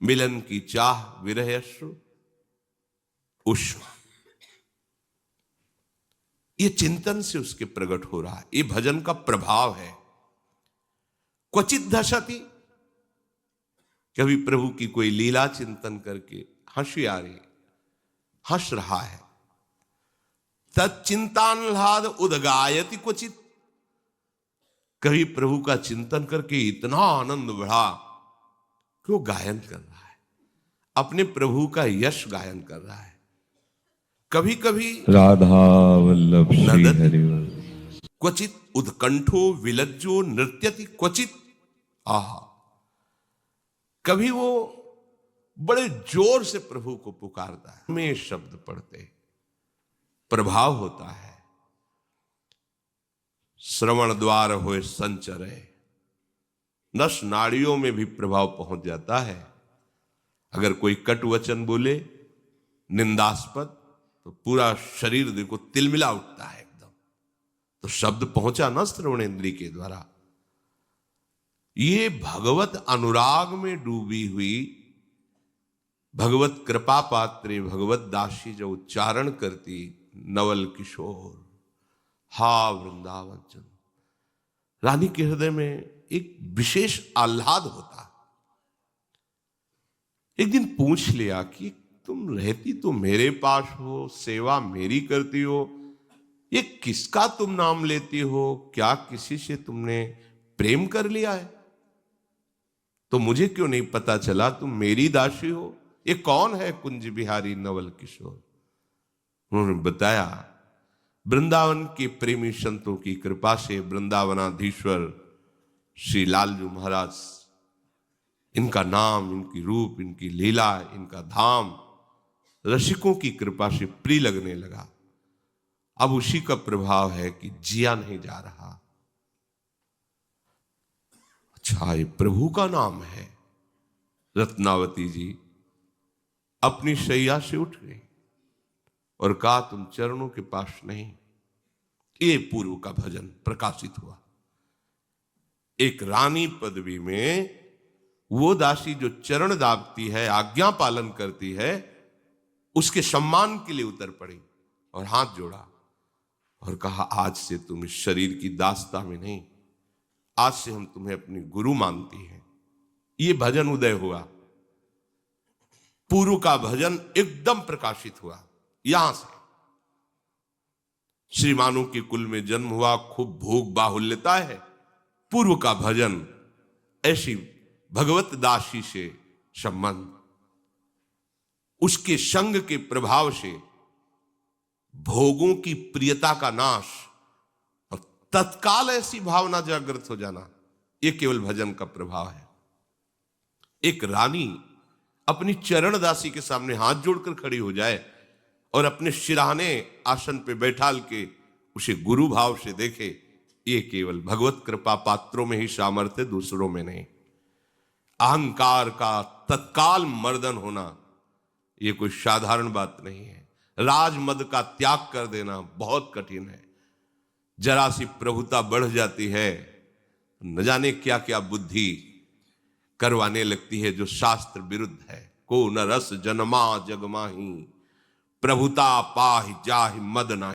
मिलन की चाह विरह अश्रु उष्ण। ये चिंतन से उसके प्रकट हो रहा है, ये भजन का प्रभाव है। क्वचित धशति, कभी प्रभु की कोई लीला चिंतन करके हंसी आ रही, हंस रहा है। तच्चिंतान्लाद उदगायति क्वचित, कभी प्रभु का चिंतन करके इतना आनंद बढ़ा कि वो गायन कर रहा है, अपने प्रभु का यश गायन कर रहा है। कभी कभी राधा वल्लभ श्री हरिवल्लभ, क्वचित उत्कंठो विलज्जो नृत्यति क्वचित आहा, कभी वो बड़े जोर से प्रभु को पुकारता है। में शब्द पढ़ते प्रभाव होता है। श्रवण द्वार होए संचरे, नस नाड़ियों में भी प्रभाव पहुंच जाता है। अगर कोई कटु वचन बोले निंदास्पद, तो पूरा शरीर देखो तिलमिला उठता है एकदम। तो शब्द पहुंचा ना श्रवण इंद्री के द्वारा। ये भगवत अनुराग में डूबी हुई भगवत कृपा पात्रे भगवत दासी जो उच्चारण करती, नवल किशोर हा वृंदावन जन, रानी के हृदय में एक विशेष आह्लाद होता। एक दिन पूछ लिया कि तुम रहती तो मेरे पास हो, सेवा मेरी करती हो, ये किसका तुम नाम लेती हो? क्या किसी से तुमने प्रेम कर लिया है? तो मुझे क्यों नहीं पता चला तुम मेरी दासी हो? ये कौन है कुंज बिहारी नवल किशोर? उन्होंने बताया, वृंदावन के प्रेमी संतों की कृपा से वृंदावनाधीश्वर श्री लालजू महाराज, इनका नाम, इनकी रूप, इनकी लीला, इनका धाम रसिकों की कृपा से प्रिय लगने लगा। अब उसी का प्रभाव है कि जिया नहीं जा रहा। अच्छा, ये प्रभु का नाम है। रत्नावती जी अपनी शैया से उठ गई और कहा, तुम चरणों के पास नहीं। ये पूर्व का भजन प्रकाशित हुआ। एक रानी पदवी में वो दासी जो चरण दाबती है, आज्ञा पालन करती है, उसके सम्मान के लिए उतर पड़ी और हाथ जोड़ा और कहा, आज से तुम इस शरीर की दासता में नहीं, आज से हम तुम्हें अपनी गुरु मानती हैं। ये भजन उदय हुआ। पूर्व का भजन एकदम प्रकाशित हुआ। यहां से श्रीमानों के कुल में जन्म हुआ, खूब भोग बाहुल्यता है। पूर्व का भजन ऐसी भगवत दासी से संबंध, उसके संग के प्रभाव से भोगों की प्रियता का नाश और तत्काल ऐसी भावना जागृत हो जाना, यह केवल भजन का प्रभाव है। एक रानी अपनी चरण दासी के सामने हाथ जोड़कर खड़ी हो जाए और अपने शिराने आसन पे बैठाल के उसे गुरु भाव से देखे, ये केवल भगवत कृपा पात्रों में ही सामर्थ्य, दूसरों में नहीं। अहंकार का तत्काल मर्दन होना ये कोई साधारण बात नहीं है। राजमद का त्याग कर देना बहुत कठिन है। जरा सी प्रभुता बढ़ जाती है, न जाने क्या क्या बुद्धि करवाने लगती है जो शास्त्र विरुद्ध है। को न रस जन्मा जगमाही, प्रभुता पाहि जाहि मद नाही।